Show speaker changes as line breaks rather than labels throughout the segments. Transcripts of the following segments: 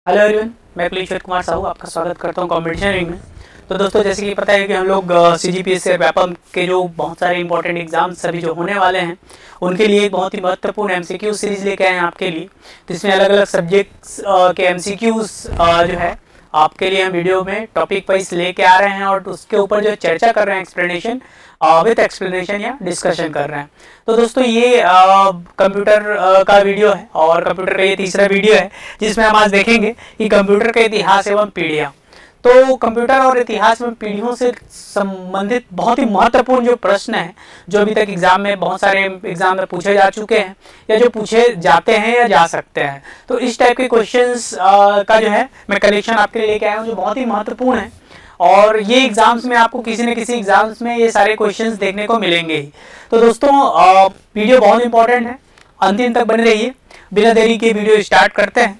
Hello everyone, मैं कुलदीप कुमार साहू आपका स्वागत करता हूं कॉम्पिटिशन रिंग में। तो दोस्तों, जैसे कि पता है कि हम लोग CGPSC से व्यापम के जो बहुत सारे इंपॉर्टेंट एग्जाम्स सभी जो होने वाले हैं उनके लिए एक बहुत ही महत्वपूर्ण MCQ सीरीज लेके आए हैं आपके लिए। तो इसमें अलग अलग सब्जेक्ट्स के MCQs जो है आपके लिए हम वीडियो में टॉपिक वाइज लेके आ रहे हैं और उसके ऊपर जो चर्चा कर रहे हैं एक्सप्लेनेशन विद एक्सप्लेनेशन या डिस्कशन कर रहे हैं। तो दोस्तों, ये कंप्यूटर का वीडियो है और कंप्यूटर का ये तीसरा वीडियो है जिसमें हम आज देखेंगे कि कंप्यूटर का इतिहास एवं पीढ़ियाँ। तो कंप्यूटर और इतिहास में पीढ़ियों से संबंधित बहुत ही महत्वपूर्ण जो प्रश्न है जो अभी तक एग्जाम में बहुत सारे एग्जाम में पूछे जा चुके हैं या जो पूछे जाते हैं या जा सकते हैं, तो इस टाइप के क्वेश्चंस का जो है मैं कलेक्शन आपके लिए लेके आया हूँ जो बहुत ही महत्वपूर्ण है। और ये एग्जाम्स में आपको किसी न किसी एग्जाम्स में ये सारे क्वेश्चंस देखने को मिलेंगे ही। तो दोस्तों, वीडियो बहुत इंपॉर्टेंट है, अंतिम तक बने रहिए। बिना देरी के वीडियो स्टार्ट करते हैं।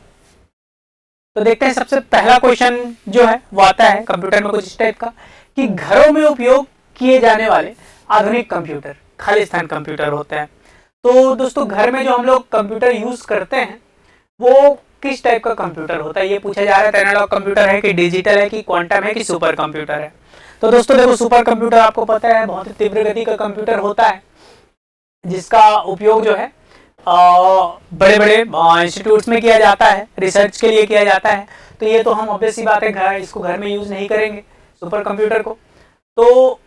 तो देखते हैं, सबसे पहला क्वेश्चन जो है वो आता है कंप्यूटर में कुछ इस टाइप का कि घरों में उपयोग किए जाने वाले आधुनिक कंप्यूटर खालिस्तान कंप्यूटर होते हैं। तो दोस्तों, घर में जो हम लोग कंप्यूटर यूज करते हैं वो किस टाइप का कंप्यूटर होता है, ये पूछा जा रहा है। एनालॉग कंप्यूटर है कि डिजिटल है कि क्वांटम है कि सुपर कंप्यूटर है। तो दोस्तों देखो, सुपर कंप्यूटर आपको पता है बहुत ही तीव्र गति का कंप्यूटर होता है जिसका उपयोग जो है बड़े बड़े इंस्टीट्यूट्स में किया जाता है, रिसर्च के लिए किया जाता है। तो ये तो हम ऑब्वियस सी बात है इसको घर में यूज नहीं करेंगे सुपर कंप्यूटर को। तो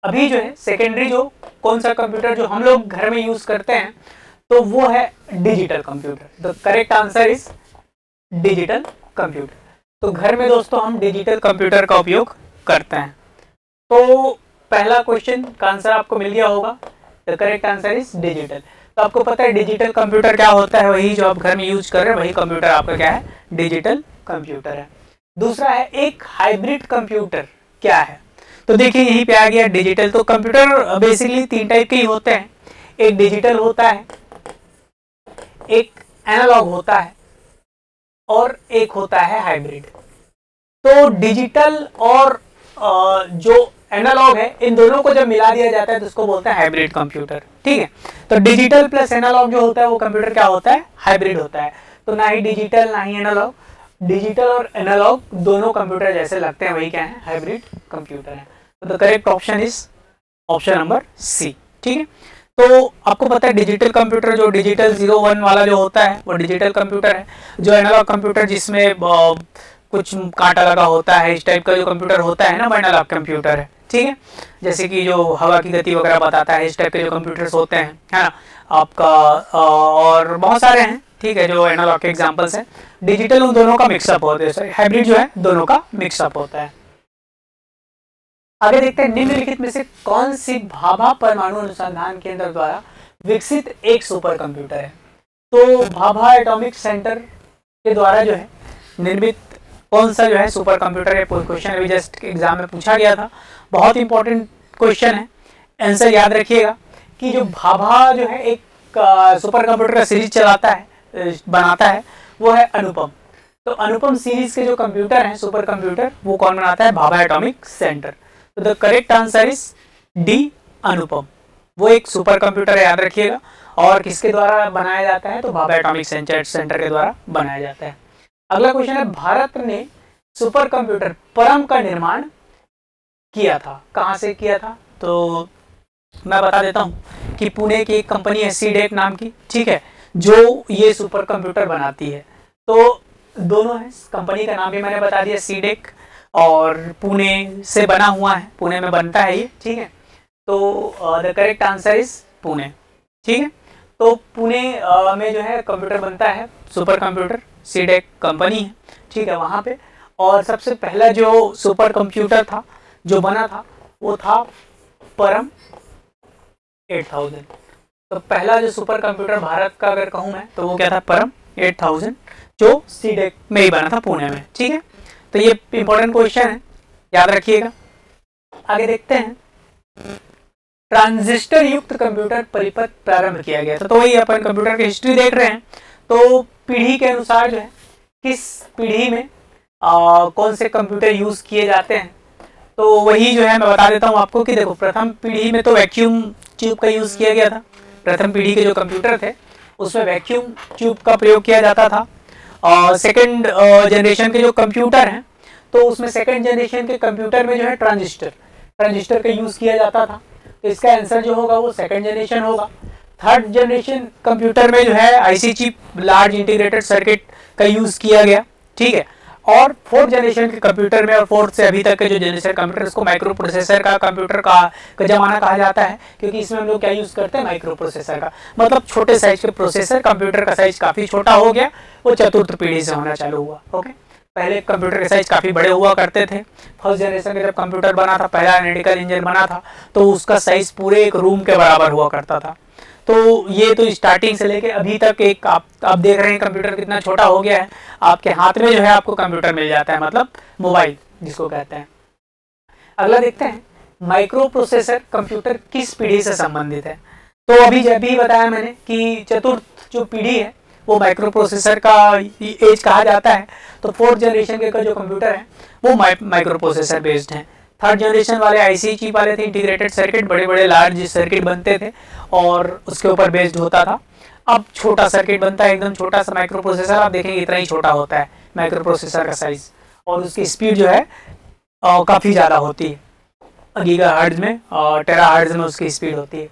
अभी जो है सेकेंडरी जो कौन सा कंप्यूटर जो हम लोग घर में यूज करते हैं तो वो है digital computer. The correct answer is digital computer. तो घर में दोस्तों हम डिजिटल कंप्यूटर का उपयोग करते हैं। तो पहला क्वेश्चन का आंसर आपको मिल गया होगा। The correct answer is digital. तो आपको पता है डिजिटल कंप्यूटर क्या होता है, वही जो आप घर में यूज कर रहे हैं वही कंप्यूटर आपका क्या है, डिजिटल कंप्यूटर है। दूसरा है एक हाइब्रिड कंप्यूटर क्या है। तो देखिए यहीं पे आ गया डिजिटल। तो कंप्यूटर बेसिकली तीन टाइप के ही होते हैं, एक डिजिटल होता है, एक एनालॉग होता है और एक होता है हाइब्रिड। तो डिजिटल और जो एनालॉग है इन दोनों को जब मिला दिया जाता है तो उसको बोलते हैं हाइब्रिड कंप्यूटर। ठीक है, तो डिजिटल प्लस एनालॉग जो होता है वो कंप्यूटर क्या होता है, हाइब्रिड होता है। तो ना ही डिजिटल ना ही एनालॉग, डिजिटल और एनालॉग दोनों कंप्यूटर जैसे लगते हैं वही क्या है, हाइब्रिड कंप्यूटर है। तो the correct option is option number C. ठीक है, तो आपको पता है डिजिटल कंप्यूटर जो डिजिटल 01 वाला जो होता है वो डिजिटल कंप्यूटर है। जो एनालॉग कंप्यूटर जिसमें कुछ कांटा लगा होता है इस टाइप का जो कंप्यूटर होता है ना वो एनालॉग कंप्यूटर है। ठीक है, जैसे कि जो हवा की गति वगैरह बताता है इस टाइप के जो कंप्यूटर्स होते हैं, है ना आपका, और बहुत सारे हैं। ठीक है, जो एनालॉग के एग्जांपल्स हैं। डिजिटल उन दोनों का मिक्सअप होता है, हाइब्रिड जो है दोनों का मिक्सअप होता है। आगे देखते हैं, निम्नलिखित में से कौन सी भाभा परमाणु अनुसंधान केंद्र द्वारा विकसित एक सुपर कंप्यूटर है। तो भाभा एटॉमिक सेंटर के द्वारा जो है निर्मित कौन सा जो है सुपर कंप्यूटर है। क्वेश्चन अभी जस्ट एग्जाम में पूछा गया था, बहुत इंपॉर्टेंट क्वेश्चन है। आंसर याद रखिएगा कि जो भाभा जो है एक सुपर कंप्यूटर का सीरीज चलाता है, बनाता है, वो है अनुपम। तो अनुपम सीरीज के जो कंप्यूटर हैं सुपर कंप्यूटर वो कौन बनाता है, भाभा एटॉमिक सेंटर। तो the correct answer is D, Anupam. वो एक सुपर कंप्यूटर है, याद रखिएगा। और किसके द्वारा बनाया जाता है, तो भाभा एटॉमिक सेंटर के द्वारा बनाया जाता है। अगला क्वेश्चन है, भारत ने सुपर कंप्यूटर परम का निर्माण किया था, कहां से किया था। तो मैं बता देता हूं कि पुणे की एक कंपनी है सीडेक नाम की, ठीक है, जो ये सुपर कंप्यूटर बनाती है। तो दोनों है, कंपनी का नाम भी मैंने बता दिया सीडेक, और पुणे से बना हुआ है, पुणे में बनता है ये। ठीक है, तो the correct answer is Pune. ठीक है, तो पुणे में जो है कंप्यूटर बनता है सुपर कंप्यूटर, सीडेक कंपनी है। ठीक है, वहाँ पे। और सबसे पहला जो सुपर कंप्यूटर था जो बना था वो था परम 8000। तो पहला जो सुपर कंप्यूटर भारत का अगर कहूँ मैं तो वो क्या था, परम 8000, जो सीडेक में ही बना था पुणे में। ठीक है, तो ये इंपॉर्टेंट क्वेश्चन है, याद रखिएगा। आगे देखते हैं, ट्रांजिस्टर युक्त कंप्यूटर परिपथ प्रारंभ किया गया था। तो वही अपन कंप्यूटर की हिस्ट्री देख रहे हैं। तो पीढ़ी के अनुसार जो है किस पीढ़ी में कौन से कंप्यूटर यूज किए जाते हैं, तो वही जो है मैं बता देता हूँ आपको कि देखो प्रथम पीढ़ी में तो वैक्यूम ट्यूब का यूज किया गया था। प्रथम पीढ़ी के जो कंप्यूटर थे उसमें वैक्यूम ट्यूब का प्रयोग किया जाता था। सेकंड जनरेशन के जो कंप्यूटर हैं, तो उसमें सेकंड जनरेशन के कंप्यूटर में जो है ट्रांजिस्टर का यूज़ किया जाता था। तो इसका आंसर जो होगा वो सेकंड जनरेशन होगा। थर्ड जनरेशन कंप्यूटर में जो है IC chip, large integrated circuit का यूज़ किया गया, ठीक है। और फोर्थ जनरेशन के कंप्यूटर में, और फोर्थ से अभी तक के जो जनरेशन कंप्यूटर, इसको माइक्रो प्रोसेसर का कंप्यूटर का जमाना कहा जाता है, क्योंकि इसमें हम लोग क्या यूज़ करते हैं, माइक्रो प्रोसेसर का, मतलब छोटे साइज के प्रोसेसर। कंप्यूटर का साइज काफ़ी छोटा हो गया, वो चतुर्थ पीढ़ी से होना चालू हुआ। ओके, पहले कंप्यूटर के साइज काफ़ी बड़े हुआ करते थे। फर्स्ट जनरेशन का जब कंप्यूटर बना था, पहला एनालिटिकल इंजन बना था, तो उसका साइज पूरे एक रूम के बराबर हुआ करता था। तो ये तो स्टार्टिंग से लेके अभी तक एक आप देख रहे हैं कंप्यूटर कितना छोटा हो गया है। आपके हाथ में जो है आपको कंप्यूटर मिल जाता है, मतलब मोबाइल जिसको कहते हैं। अगला देखते हैं, माइक्रो प्रोसेसर कंप्यूटर किस पीढ़ी से संबंधित है। तो अभी जब भी बताया मैंने कि चतुर्थ जो पीढ़ी है वो माइक्रो प्रोसेसर का एज कहा जाता है। तो फोर्थ जनरेशन के जो कंप्यूटर है वो माइक्रो प्रोसेसर बेस्ड हैं। थर्ड जनरेशन वाले आईसी चिप वाले थे, इंटीग्रेटेड सर्किट, बड़े बड़े लार्ज सर्किट बनते थे और उसके ऊपर बेस्ड होता था। अब छोटा सर्किट बनता है, एकदम छोटा सा माइक्रो प्रोसेसर, आप देखेंगे इतना ही छोटा होता है माइक्रो प्रोसेसर का साइज, और उसकी स्पीड जो है काफ़ी ज़्यादा होती है, गीगाहर्ट्ज़ में और टेराहर्ट्ज़ में उसकी स्पीड होती है।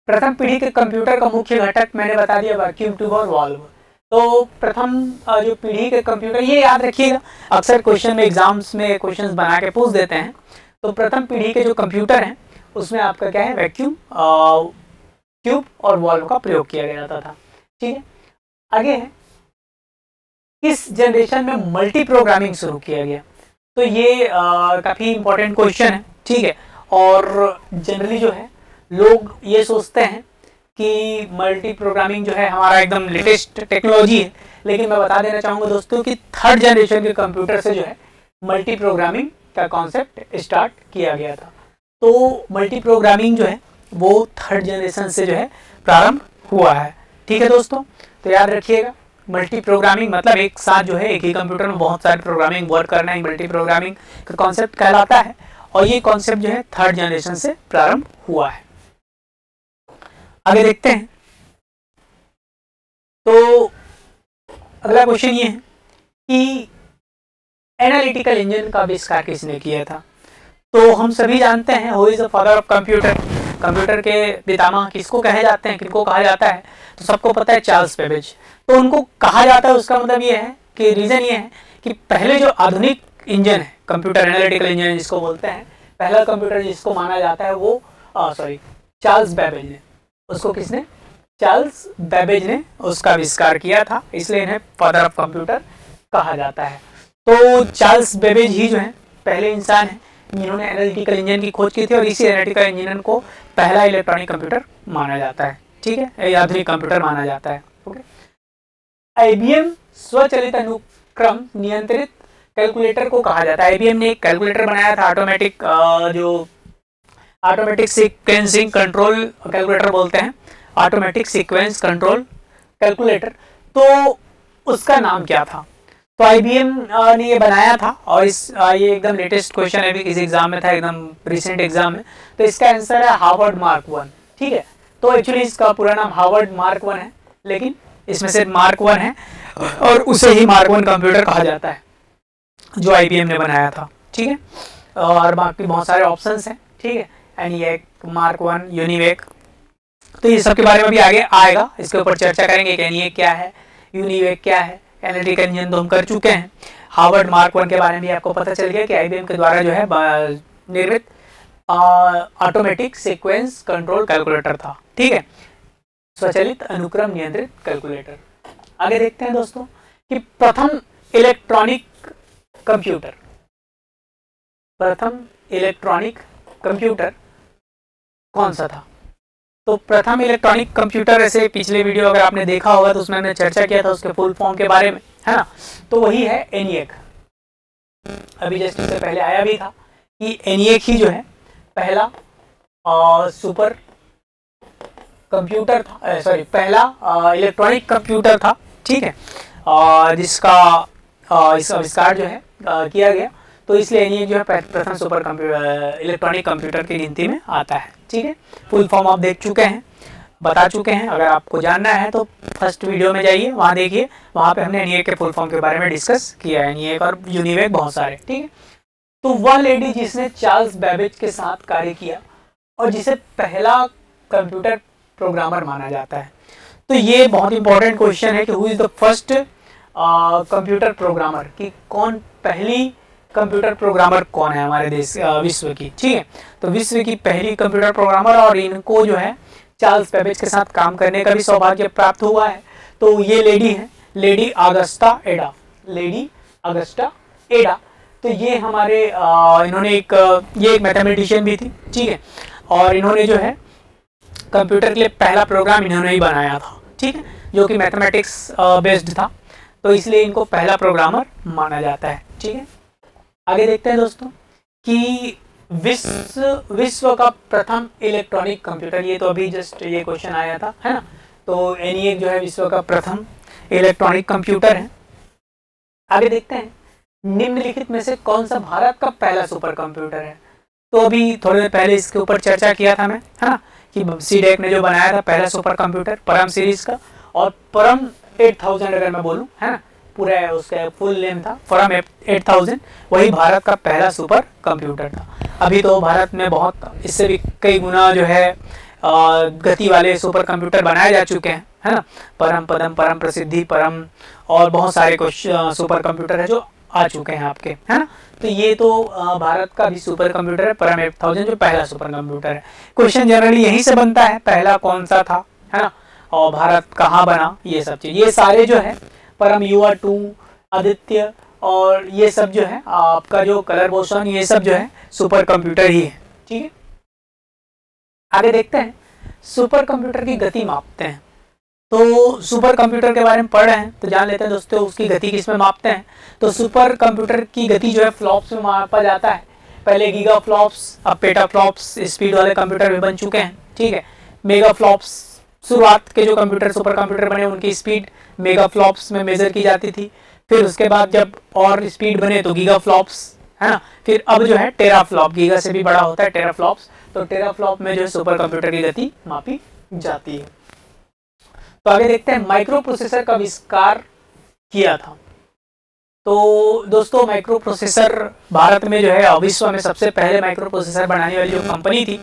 प्रथम पीढ़ी के कंप्यूटर का मुख्य घटक मैंने बता दिया, वैक्यूम ट्यूब और वाल्व। तो प्रथम जो पीढ़ी के कंप्यूटर, ये याद रखिएगा, अक्सर क्वेश्चन में एग्जाम्स में क्वेश्चंस बना के पूछ देते हैं। तो प्रथम पीढ़ी के जो कंप्यूटर हैं उसमें आपका क्या है, वैक्यूम ट्यूब और वाल्व का प्रयोग किया गया जाता था, ठीक है। आगे है, किस जनरेशन में मल्टी प्रोग्रामिंग शुरू किया गया। तो ये काफ़ी इंपॉर्टेंट क्वेश्चन है, ठीक है। और जनरली जो है लोग ये सोचते हैं कि मल्टी प्रोग्रामिंग जो है हमारा एकदम लेटेस्ट टेक्नोलॉजी है, लेकिन मैं बता देना चाहूँगा दोस्तों कि थर्ड जनरेशन के कंप्यूटर से जो है मल्टी प्रोग्रामिंग का कॉन्सेप्ट स्टार्ट किया गया था। तो मल्टी प्रोग्रामिंग जो है वो थर्ड जनरेशन से जो है प्रारंभ हुआ है, ठीक है दोस्तों। तो याद रखिएगा, मल्टी प्रोग्रामिंग मतलब एक साथ जो है एक ही कंप्यूटर में बहुत सारे प्रोग्रामिंग वर्क करना ही मल्टी प्रोग्रामिंग का कॉन्सेप्ट कहलाता है, और ये कॉन्सेप्ट जो है थर्ड जनरेशन से प्रारंभ हुआ है। आगे देखते हैं, तो अगला क्वेश्चन ये है कि एनालिटिकल इंजन का आविष्कार किसने किया था। तो हम सभी जानते हैं who is the father of computer, computer के पितामह किसको कहे जाते हैं, किनको कहा जाता है, तो सबको पता है चार्ल्स बेबेज। तो उनको कहा जाता है, उसका मतलब ये है कि रीजन ये है कि पहले जो आधुनिक इंजन है, कंप्यूटर एनालिटिकल इंजन जिसको बोलते हैं, पहला कंप्यूटर जिसको माना जाता है वो चार्ल्स बेबेज ने, उसको किसने, चार्ल्स बेबेज ने उसका आविष्कार किया था, इसलिए इन्हें फादर ऑफ कंप्यूटर कहा जाता है। तो चार्ल्स बेबेज ही जो है पहले इंसान है जिन्होंने एनालिटिकल इंजन की खोज की थी, और इसी एनालिटिकल इंजन को पहला इलेक्ट्रॉनिक कंप्यूटर माना जाता है, ठीक है, आधुनिक कंप्यूटर माना जाता है। ओके, आईबीएम स्वचालित अनुक्रम नियंत्रित कैलकुलेटर को कहा जाता है। आईबीएम ने एक कैलकुलेटर बनाया था, ऑटोमेटिक सीक्वेंसिंग कंट्रोल कैलकुलेटर बोलते हैं, ऑटोमेटिक सीक्वेंस कंट्रोल कैलकुलेटर। तो उसका नाम क्या था। तो आईबीएम ने ये बनाया था, और ये एकदम लेटेस्ट क्वेश्चन है, भी किसी एग्जाम में था, एकदम रिसेंट एग्जाम में। तो इसका आंसर है हार्वर्ड मार्क 1, ठीक है। तो एक्चुअली इसका पूरा नाम हार्वर्ड मार्क 1 है, लेकिन इसमें से मार्क 1 है और उसे ही मार्क 1 कंप्यूटर कहा जाता है जो आईबीएम ने बनाया था, ठीक है। और बाकी बहुत सारे ऑप्शंस हैं, ठीक है, एनिएक, मार्क 1, यूनिवेक। तो ये सब के बारे में भी आगे आएगा, इसके ऊपर चर्चा करेंगे कि एनिएक क्या है, यूनिवेक क्या है, एनालिटिकल इंजन तो हम कर चुके हैं। हार्वर्ड मार्क 1 के बारे में भी आपको पता चल गया कि आईबीएम के द्वारा जो है निर्मित ऑटोमेटिक सीक्वेंस कंट्रोल कैलकुलेटर था, ठीक है, स्वचालित अनुक्रम नियंत्रित कैलकुलेटर। आगे देखते हैं दोस्तों कि प्रथम इलेक्ट्रॉनिक कंप्यूटर कौन सा था। तो प्रथम इलेक्ट्रॉनिक कंप्यूटर, ऐसे पिछले वीडियो अगर आपने देखा होगा तो उसमें हमने चर्चा किया था उसके फुल फॉर्म के बारे में, है ना। तो वही है एनिएक। अभी जस्ट इससे पहले आया भी था कि एनिएक ही जो है पहला सुपर कंप्यूटर था, पहला इलेक्ट्रॉनिक कंप्यूटर था, ठीक है, जिसका इस आविष्कार जो है किया गया। तो इसलिए एनिएक जो है प्रथम सुपर इलेक्ट्रॉनिक कंप्यूटर की गिनती में आता है, ठीक है। फुल फॉर्म आप देख चुके हैं, बता चुके हैं। अगर आपको जानना है तो फर्स्ट वीडियो में जाइए, वहाँ देखिए, वहाँ पे हमने एनईएक के फुल फॉर्म के बारे में डिस्कस किया है, एनईएक और यूनिवेक बहुत सारे, ठीक है। तो वह लेडी जिसने चार्ल्स बेबेज के साथ कार्य किया और जिसे पहला कंप्यूटर प्रोग्रामर माना जाता है। तो ये बहुत इंपॉर्टेंट क्वेश्चन है कि who is the first computer programmer, कि कौन पहली कंप्यूटर प्रोग्रामर कौन है हमारे देश विश्व की, ठीक है। तो विश्व की पहली कंप्यूटर प्रोग्रामर, और इनको जो है चार्ल्स बेबेज के साथ काम करने का भी सौभाग्य प्राप्त हुआ है। तो ये लेडी है लेडी अगस्टा एडा, लेडी अगस्टा एडा। तो ये हमारे इन्होंने ये एक मैथमेटिशियन भी थी, ठीक है, और इन्होंने जो है कंप्यूटर के लिए पहला प्रोग्राम इन्होंने ही बनाया था, ठीक है, जो कि मैथमेटिक्स बेस्ड था। तो इसलिए इनको पहला प्रोग्रामर माना जाता है, ठीक है। आगे देखते हैं दोस्तों कि विश्व का प्रथम इलेक्ट्रॉनिक कंप्यूटर, ये तो अभी जस्ट ये क्वेश्चन आया था, है ना। तो एनईएक जो है विश्व का प्रथम इलेक्ट्रॉनिक कंप्यूटर है। आगे देखते हैं निम्नलिखित में से कौन सा भारत का पहला सुपर कंप्यूटर है। तो अभी थोड़ी देर पहले इसके ऊपर चर्चा किया था मैं, है ना, कि सीडेक ने जो बनाया था पहला सुपर कंप्यूटर परम सीरीज का, और परम 8000 अगर मैं बोलूं, है ना, पूरा उसका फुल नेम था परम 8000, वही भारत का पहला सुपर कंप्यूटर था। अभी तो भारत में बहुत इससे भी कई गुना जो है गति वाले सुपर कंप्यूटर बनाए जा चुके हैं, है ना, परम पदम, परम प्रसिद्धि, परम, और बहुत सारे कुछ सुपर कंप्यूटर है जो आ चुके हैं आपके, है ना। तो ये तो भारत का भी सुपर कंप्यूटर है परम 8000, जो पहला सुपर कंप्यूटर है। क्वेश्चन जनरली यहीं से बनता है, पहला कौन सा था, है ना, और भारत कहाँ बना, ये सब चीज, ये सारे जो है परम युवा 2, आदित्य, और ये सब जो है आपका जो कलर बोसन, ये सब जो है सुपर कंप्यूटर ही है, ठीक है। आगे देखते हैं सुपर कंप्यूटर की गति मापते हैं। तो सुपर कंप्यूटर के बारे में पढ़ रहे हैं तो जान लेते हैं दोस्तों उसकी गति किसमें मापते हैं। तो सुपर कंप्यूटर की गति जो है फ्लॉप्स में मापा जाता है। पहले गीगा फ्लॉप्स, अब पेटा फ्लॉप्स स्पीड वाले कंप्यूटर भी बन चुके हैं, ठीक है। मेगा फ्लॉप्स, शुरुआत के जो कंप्यूटर सुपर कंप्यूटर बने उनकी स्पीड मेगा फ्लॉप्स में मेजर की जाती थी। फिर उसके बाद जब और स्पीड बने तो गीगा फ्लॉप्स, है ना। फिर अब जो है टेरा फ्लॉप, गीगा से भी बड़ा होता है टेरा फ्लॉप्स। तो टेरा फ्लॉप में जो है सुपर कंप्यूटर की गति मापी जाती है। तो आगे देखते हैं माइक्रो प्रोसेसर का आविष्कार किया था। तो दोस्तों माइक्रो प्रोसेसर भारत में जो है विश्व में सबसे पहले माइक्रो प्रोसेसर बनाने वाली जो कंपनी थी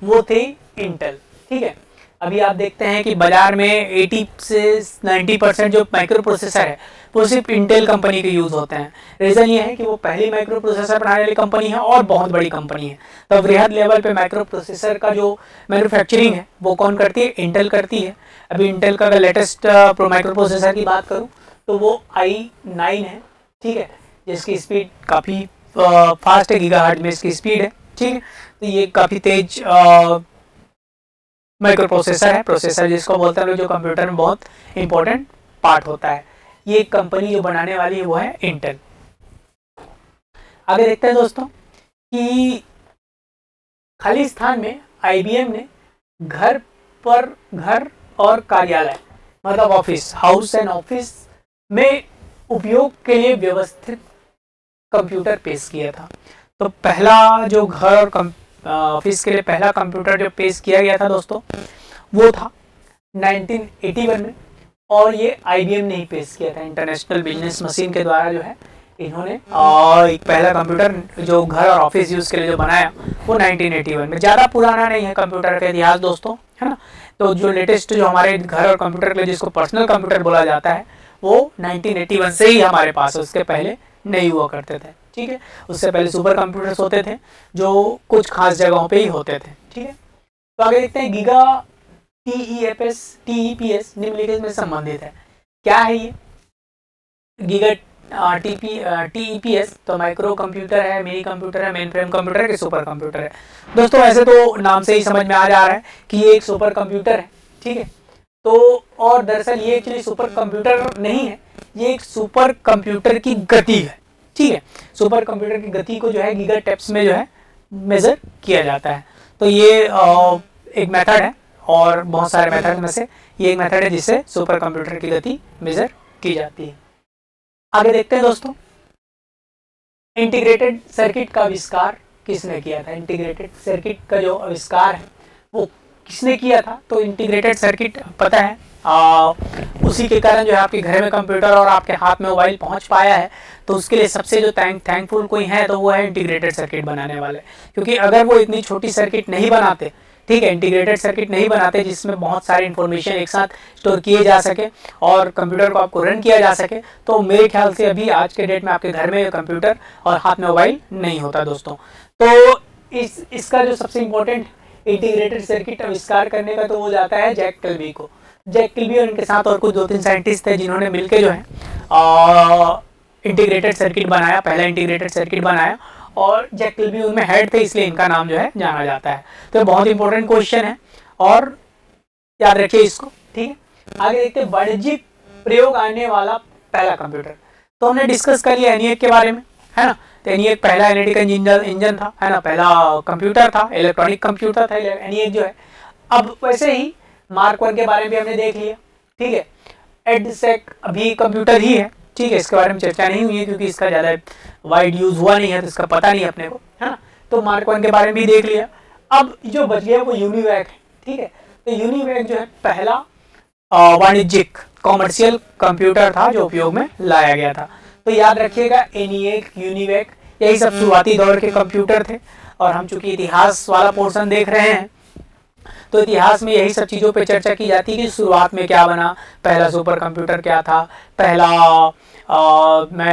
वो थी इंटेल, ठीक है। अभी आप देखते हैं कि बाजार में 80 से 90% जो माइक्रो प्रोसेसर है वो सिर्फ इंटेल कंपनी के यूज होते हैं। रीजन ये है कि वो पहली माइक्रो प्रोसेसर बनाने वाली कंपनी है और बहुत बड़ी कंपनी है। तो वृहद लेवल पे माइक्रो प्रोसेसर का जो मैन्युफैक्चरिंग है वो कौन करती है, इंटेल करती है। अभी इंटेल का अगर लेटेस्ट माइक्रो प्रोसेसर की बात करूँ तो वो i9 है, ठीक है, जिसकी स्पीड काफ़ी फास्ट है, गीगाहर्ट्ज में इसकी स्पीड है, ठीक है। तो ये काफ़ी तेज माइक्रो प्रोसेसर है, प्रोसेसर जिसको बोलते हैं लोग, जो कंप्यूटर में बहुत इंपॉर्टेंट पार्ट होता है। ये कंपनी जो बनाने वाली है वो है इंटेल। आगे देखते हैं दोस्तों कि खालिस्तान में आईबीएम ने घर और कार्यालय, मतलब ऑफिस, हाउस एंड ऑफिस में उपयोग के लिए व्यवस्थित कंप्यूटर पेश किया था। तो पहला जो घर और ऑफिस के लिए पहला कंप्यूटर जो पेश किया गया था दोस्तों वो था 1981 में, और ये आईबीएम ने ही पेश किया था। इंटरनेशनल बिजनेस मशीन के द्वारा जो है इन्होंने एक पहला कंप्यूटर जो घर और ऑफिस यूज के लिए जो बनाया वो 1981 में। ज़्यादा पुराना नहीं है कंप्यूटर का इतिहास दोस्तों, है ना। तो जो लेटेस्ट जो हमारे घर और कंप्यूटर के लिए जिसको पर्सनल कंप्यूटर बोला जाता है वो 1981 से ही हमारे पास, उसके पहले नहीं हुआ करते थे, ठीक है। उससे पहले सुपर कंप्यूटर्स होते थे जो कुछ खास जगहों पे ही होते थे, ठीक है। तो आगे देखते हैं गीगा टीईपीएस निम्नलिखित में संबंधित है। क्या है ये गीगा टीईपीएस? तो माइक्रो कंप्यूटर है, मिनी कंप्यूटर है, मेन फ्रेम कंप्यूटर है कि सुपर कंप्यूटर है। दोस्तों ऐसे तो नाम से ही समझ में आ जा रहा है कि ये एक सुपर कंप्यूटर है, ठीक है। तो और दरअसल ये एक्चुअली सुपर कंप्यूटर नहीं है, ये एक सुपर कंप्यूटर की गति है, ठीक है। सुपर कंप्यूटर की गति को जो है गीगा टेप्स में जो है मेजर किया जाता है। तो ये एक मेथड है और बहुत सारे मेथड में से ये एक मेथड है जिससे सुपर कंप्यूटर की गति मेजर की जाती है। आगे देखते हैं दोस्तों इंटीग्रेटेड सर्किट का आविष्कार किसने किया था। इंटीग्रेटेड सर्किट का जो आविष्कार है वो किसने किया था, तो इंटीग्रेटेड सर्किट पता है, उसी के कारण जो है आपके घर में कंप्यूटर और आपके हाथ में मोबाइल पहुंच पाया है। तो उसके लिए सबसे जो थैंकफुल कोई है तो वो है इंटीग्रेटेड सर्किट बनाने वाले, क्योंकि अगर वो इतनी छोटी सर्किट नहीं बनाते, ठीक है, इंटीग्रेटेड सर्किट नहीं बनाते जिसमें बहुत सारी इन्फॉर्मेशन एक साथ स्टोर किए जा सके और कंप्यूटर को आपको रन किया जा सके, तो मेरे ख्याल से अभी आज के डेट में आपके घर में कंप्यूटर और हाथ में मोबाइल नहीं होता दोस्तों। तो इसका जो सबसे इम्पोर्टेंट इंटीग्रेटेड सर्किट आविष्कार करने का तो वो जाता है जैक किल्बी को। जैक किल्बी और इनके साथ और कुछ 2-3 साइंटिस्ट थे जिन्होंने मिलकर जो है इंटीग्रेटेड सर्किट बनाया, पहला इंटीग्रेटेड सर्किट बनाया, और जैक किल्बी उनमें हेड थे, इसलिए इनका नाम जो है जाना जाता है। तो बहुत इंपॉर्टेंट क्वेश्चन है और याद रखिए इसको, ठीक है। आगे देखते हैं वाणिज्यिक प्रयोग आने वाला पहला कंप्यूटर। तो हमने डिस्कस कर लिया ENIAC के बारे में, है ना। तो ENIAC पहला एनालिटिकल इंजन था, है ना, पहला कंप्यूटर था, इलेक्ट्रॉनिक कंप्यूटर था ENIAC जो है। अब वैसे ही मार्क 1 के बारे में भी हमने देख लिया, ठीक है। EDSEC अभी कंप्यूटर ही है, ठीक है, इसके बारे में चर्चा नहीं हुई है क्योंकि इसका ज़्यादा वाइड यूज हुआ नहीं है, तो इसका पता नहीं अपने को, है ना। तो मार्क 1 के बारे में भी देख लिया। अब जो बच गया वो यूनिवैक है, ठीक है। तो यूनिवैक जो है पहला वाणिज्यिक कॉमर्शियल कंप्यूटर था जो उपयोग में लाया गया था। तो याद रखिएगा ENIAC, यूनिवैक, यही सब शुरुआती दौर के कंप्यूटर थे। और हम चूंकि इतिहास वाला पोर्शन देख रहे हैं तो इतिहास में यही सब चीज़ों पे चर्चा की जाती है कि शुरुआत में क्या बना, पहला सुपर कंप्यूटर क्या था, पहला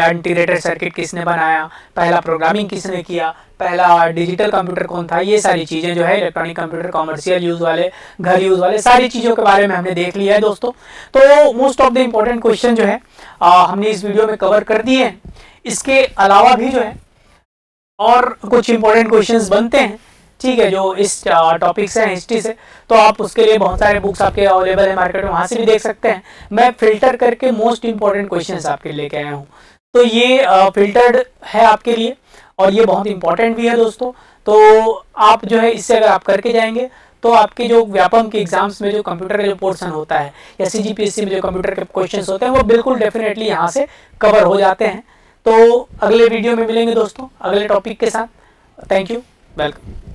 इंटीग्रेटेड सर्किट किसने बनाया, पहला प्रोग्रामिंग किसने किया, पहला डिजिटल कंप्यूटर कौन था। ये सारी चीज़ें जो है इलेक्ट्रॉनिक कंप्यूटर, कॉमर्शियल यूज़ वाले, घर यूज़ वाले, सारी चीज़ों के बारे में हमने देख लिया है दोस्तों। तो most of the important question जो है हमने इस वीडियो में कवर कर दिए हैं। इसके अलावा भी जो है और कुछ इंपॉर्टेंट क्वेश्चंस बनते हैं, ठीक है, जो इस टॉपिक से, हिस्ट्री से। तो आप उसके लिए बहुत सारे बुक्स आपके अवेलेबल है मार्केट में, वहाँ से भी देख सकते हैं। मैं फिल्टर करके मोस्ट इंपॉर्टेंट क्वेश्चंस आपके लेके आया हूँ। तो ये फिल्टर्ड है आपके लिए और ये बहुत इंपॉर्टेंट भी है दोस्तों। तो आप जो है इससे अगर आप करके जाएंगे तो आपके जो व्यापम के एग्जाम्स में जो कंप्यूटर का जो पोर्शन होता है या CGPSC में जो कंप्यूटर के क्वेश्चंस होते हैं वो बिल्कुल डेफिनेटली यहाँ से कवर हो जाते हैं। तो अगले वीडियो में मिलेंगे दोस्तों अगले टॉपिक के साथ। Thank you, welcome.